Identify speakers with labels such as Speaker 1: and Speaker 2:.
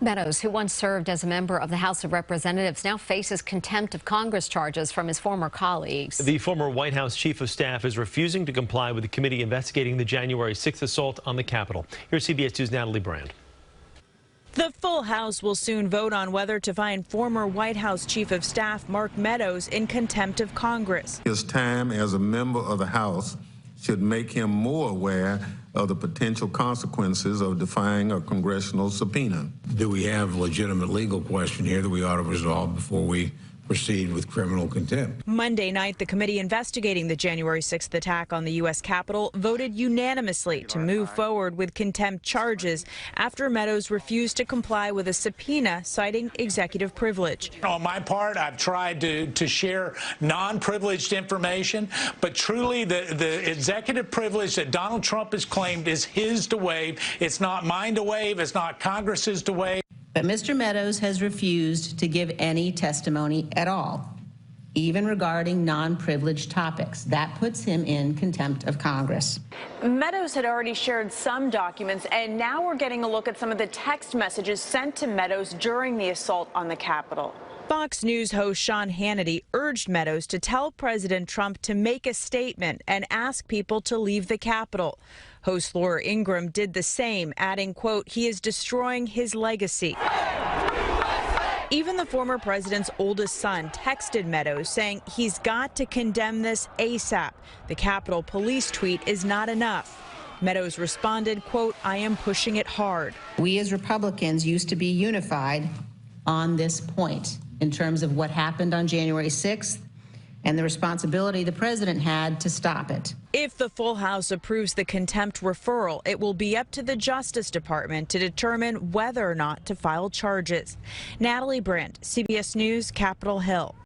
Speaker 1: Meadows, who once served as a member of the House of Representatives, now faces contempt of Congress charges from his former colleagues.
Speaker 2: The former White House chief of staff is refusing to comply with the committee investigating the January 6th assault on the Capitol. Here's CBS 2's Natalie Brand.
Speaker 3: The full House will soon vote on whether to find former White House Chief of Staff Mark Meadows in contempt of Congress.
Speaker 4: His time as a member of the House should make him more aware of the potential consequences of defying a congressional subpoena.
Speaker 5: Do we have a legitimate legal question here that we ought to resolve before we proceed with criminal contempt?
Speaker 3: Monday night, the committee investigating the January 6th attack on the U.S. Capitol voted unanimously to move forward with contempt charges after Meadows refused to comply with a subpoena citing executive privilege.
Speaker 6: On my part, I've tried to share non-privileged information, but truly the executive privilege that Donald Trump has claimed is his to waive. It's not mine to waive. It's not Congress's to waive.
Speaker 7: But Mr. Meadows has refused to give any testimony at all, even regarding non-privileged topics. That puts him in contempt of Congress.
Speaker 8: Meadows had already shared some documents, and now we're getting a look at some of the text messages sent to Meadows during the assault on the Capitol.
Speaker 3: Fox News host Sean Hannity urged Meadows to tell President Trump to make a statement and ask people to leave the Capitol. Host Laura Ingraham did the same, adding, quote, he is destroying his legacy. Even the former president's oldest son texted Meadows saying he's got to condemn this ASAP. The Capitol Police tweet is not enough. Meadows responded, quote, I am pushing it hard.
Speaker 7: We as Republicans used to be unified on this point in terms of what happened on January 6th and the responsibility the president had to stop it.
Speaker 3: If the full House approves the contempt referral, it will be up to the Justice Department to determine whether or not to file charges. Natalie Brand, CBS News, Capitol Hill.